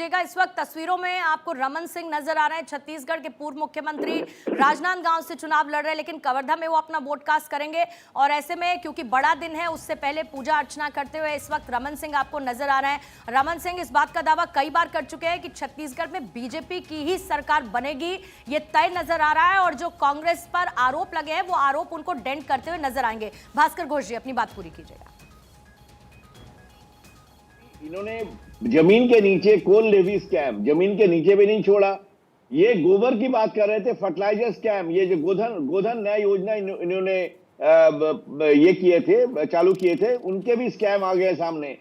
इस वक्त तस्वीरों में आपको रमन सिंह नजर आ रहे हैं। छत्तीसगढ़ के पूर्व मुख्यमंत्री राजनांदगांव से चुनाव लड़ रहे हैं, लेकिन कवर्धा में वो अपना वोट कास्ट करेंगे। और ऐसे में क्योंकि बड़ा दिन है, उससे पहले पूजा अर्चना करते हुए इस वक्त रमन सिंह आपको नजर आ रहे हैं। रमन सिंह इस बात का दावा कई बार कर चुके हैं कि छत्तीसगढ़ में बीजेपी की ही सरकार बनेगी, ये तय नजर आ रहा है। और जो कांग्रेस पर आरोप लगे हैं, वो आरोप उनको डेंट करते हुए नजर आएंगे। भास्कर घोष जी, अपनी बात पूरी कीजिएगा। इन्होंने जमीन के नीचे कोल लेवी स्कैम, जमीन के नीचे भी नहीं छोड़ा। ये गोबर की बात कर रहे थे, फर्टिलाइजर स्कैम, ये जो गोधन न्याय योजना इन्होंने ये किए थे, चालू किए थे, उनके भी स्कैम आ गए सामने।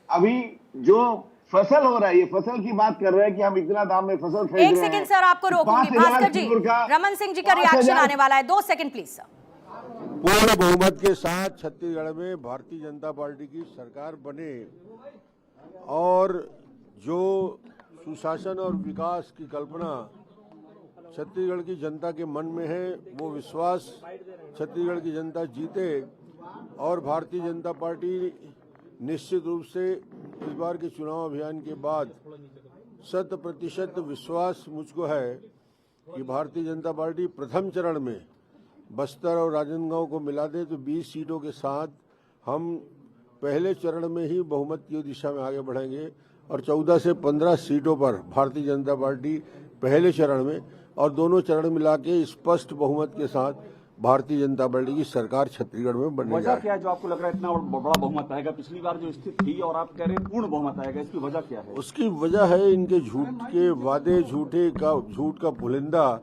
अभी जो फसल हो रहा है, ये फसल की बात कर रहे हैं कि हम इतना दाम में फसल खरीद रहे हैं। एक सेकंड सर, आपको रोकूंगी। भास्कर जी, रमन सिंह जी का रिएक्शन आने वाला है, 2 सेकंड प्लीज सर। पूर्ण बहुमत के साथ छत्तीसगढ़ में भारतीय जनता पार्टी की सरकार बने और जो सुशासन और विकास की कल्पना छत्तीसगढ़ की जनता के मन में है, वो विश्वास छत्तीसगढ़ की जनता जीते और भारतीय जनता पार्टी निश्चित रूप से इस बार के चुनाव अभियान के बाद 100% विश्वास मुझको है कि भारतीय जनता पार्टी प्रथम चरण में बस्तर और राजनांदगांव को मिला दे तो 20 सीटों के साथ हम पहले चरण में ही बहुमत की दिशा में आगे बढ़ेंगे और 14 से 15 सीटों पर भारतीय जनता पार्टी पहले चरण में और दोनों चरण मिला के स्पष्ट बहुमत के साथ भारतीय जनता पार्टी की सरकार छत्तीसगढ़ में बनने वजह क्या है जो आपको लग रहा है इतना बड़ा बहुमत आएगा? पिछली बार जो स्थिति थी और आप कह रहे हैं पूर्ण बहुमत आएगा, इसकी वजह क्या है? उसकी वजह है इनके झूठ के वादे, झूठ का पुलिंदा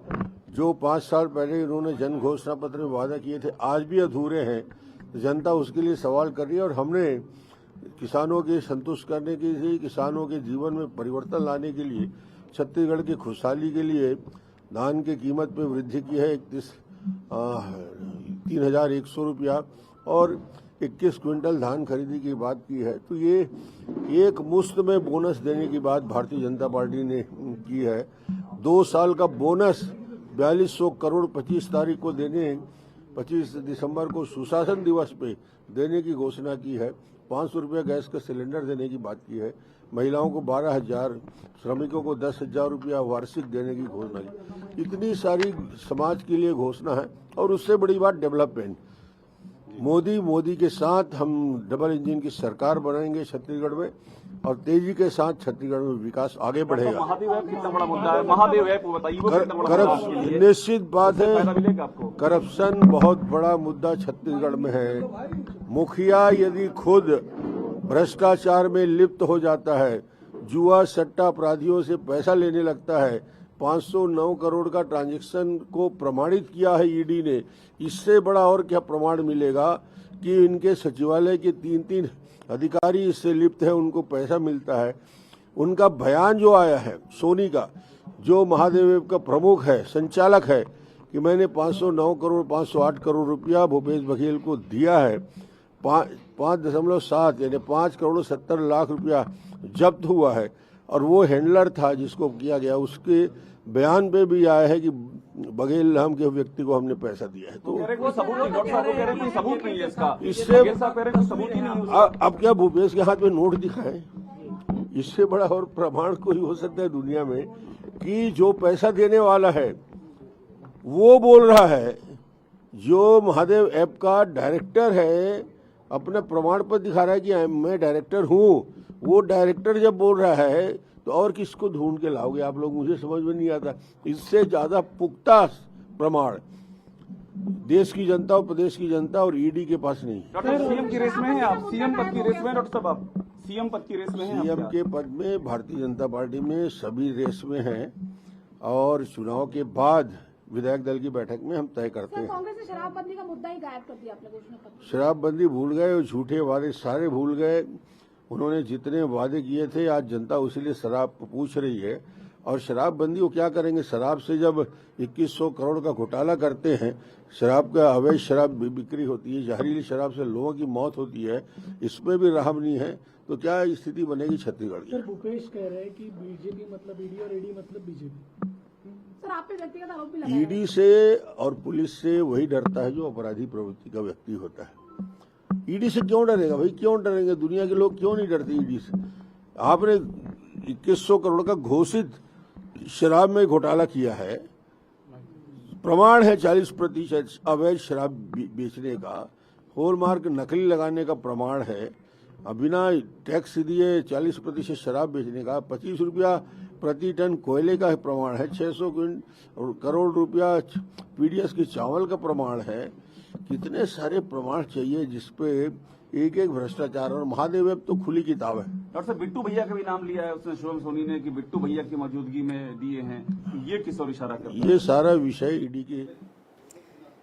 जो 5 साल पहले इन्होंने जन घोषणा पत्र में वादा किए थे, आज भी अधूरे हैं। जनता उसके लिए सवाल कर रही है और हमने किसानों के संतुष्ट करने के लिए, किसानों के जीवन में परिवर्तन लाने के लिए, छत्तीसगढ़ की खुशहाली के लिए धान की कीमत में वृद्धि की है 3,100 रुपया और 21 क्विंटल धान खरीदी की बात की है। तो ये एक मुफ्त में बोनस देने की बात भारतीय जनता पार्टी ने की है। 2 साल का बोनस 4200 करोड़ 25 तारीख को देने, 25 दिसंबर को सुशासन दिवस पे देने की घोषणा की है। 500 रुपया गैस का सिलेंडर देने की बात की है। महिलाओं को 12,000, श्रमिकों को 10,000 रुपया वार्षिक देने की घोषणा की। इतनी सारी समाज के लिए घोषणा है और उससे बड़ी बात डेवलपमेंट। मोदी के साथ हम डबल इंजन की सरकार बनाएंगे छत्तीसगढ़ में और तेजी के साथ छत्तीसगढ़ में विकास आगे बढ़ेगा। महादेव ऐप कितना बड़ा मुद्दा है? महादेव ऐप बताइए। निश्चित बात है, करप्शन बहुत बड़ा मुद्दा छत्तीसगढ़ में है। मुखिया यदि खुद भ्रष्टाचार में लिप्त हो जाता है, जुआ सट्टा अपराधियों से पैसा लेने लगता है, 509 करोड़ का ट्रांजैक्शन को प्रमाणित किया है ईडी ने, इससे बड़ा और क्या प्रमाण मिलेगा कि इनके सचिवालय के 3 अधिकारी इससे लिप्त है, उनको पैसा मिलता है। उनका बयान जो आया है सोनी का, जो महादेव ऐप का प्रमुख है, संचालक है, कि मैंने 509 करोड़ 508 करोड़ रुपया भूपेश बघेल को दिया है, 5.7 यानी 5 करोड़ 70 लाख रुपया जब्त हुआ है और वो हैंडलर था जिसको किया गया, उसके बयान पे भी आया है कि बघेल नाम के व्यक्ति को हमने पैसा दिया है। तो इससे अब क्या भूपेश के हाथ में नोट दिखाए? इससे बड़ा और प्रमाण कोई हो सकता है दुनिया में कि जो पैसा देने वाला है वो बोल रहा है, जो महादेव ऐप का डायरेक्टर है अपना प्रमाण पत्र दिखा रहा है कि मैं डायरेक्टर हूँ। वो डायरेक्टर जब बोल रहा है तो और किसको ढूंढ के लाओगे आप लोग? मुझे समझ में नहीं आता। इससे ज्यादा पुख्ता प्रमाण देश की जनता और प्रदेश की जनता और ईडी के पास नहीं। सीएम की रेस में हैं आप? सीएम पद की रेस में डॉक्टर साहब आप सीएम पद की रेस में हैं? सीएम के पद में भारतीय जनता पार्टी में सभी रेस में हैं और चुनाव के बाद विधायक दल की बैठक में हम तय करते हैं। कांग्रेस ने शराबबंदी का मुद्दा ही गायब कर दिया आपने घोषणा पत्र। शराबबंदी भूल गए और झूठे वादे सारे भूल गए। उन्होंने जितने वादे किए थे आज जनता उसी लिए शराब पूछ रही है। और शराबबंदी को क्या करेंगे? शराब से जब 2100 करोड़ का घोटाला करते हैं, शराब का अवैध शराब बिक्री होती है, जहरीली शराब से लोगों की मौत होती है, इसमें भी रहम नहीं है, तो क्या स्थिति बनेगी छत्तीसगढ़ की? सर, भूपेश कह रहे हैं कि बीजेपी मतलब ईडी और ईडी मतलब बीजेपी। सर, आप पे व्यक्तिगत आरोप भी लगाया। ईडी से और पुलिस से वही डरता है जो अपराधी प्रवृत्ति का व्यक्ति होता है। ईडी से क्यों डरेगा भाई? क्यों डरेंगे? दुनिया के लोग क्यों नहीं डरते ईडी से? आपने 2100 करोड़ का घोषित शराब में घोटाला किया है। प्रमाण है 40% अवैध शराब बेचने का, हॉलमार्क नकली लगाने का प्रमाण है, बिना टैक्स दिए 40% शराब बेचने का, 25 रुपया प्रति टन कोयले का प्रमाण है, 600 करोड़ रुपया पीडीएस के चावल का प्रमाण है। कितने सारे प्रमाण चाहिए जिसपे एक एक भ्रष्टाचार, और महादेव वेब तो खुली किताब है। डॉक्टर साहब, बिट्टू भैया का भी नाम लिया है उसने, शुभम सोनी ने, कि बिट्टू भैया की मौजूदगी में दिए हैं, तो ये किस ओर इशारा करता है? ये सारा विषय ईडी के,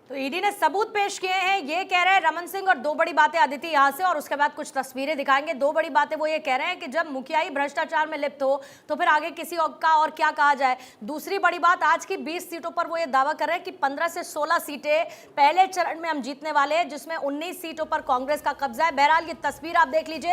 तो ईडी ने सबूत पेश किए हैं, ये कह रहे हैं रमन सिंह। और दो बड़ी बातें अदिति यहाँ से, और उसके बाद कुछ तस्वीरें दिखाएंगे। दो बड़ी बातें वो ये कह रहे हैं कि जब मुखियाई भ्रष्टाचार में लिप्त हो तो फिर आगे किसी का और क्या कहा जाए। दूसरी बड़ी बात, आज की 20 सीटों पर वो ये दावा कर रहे हैं कि 15 से 16 सीटें पहले चरण में हम जीतने वाले हैं, जिसमें 19 सीटों पर कांग्रेस का कब्जा है। बहरहाल ये तस्वीर आप देख लीजिए।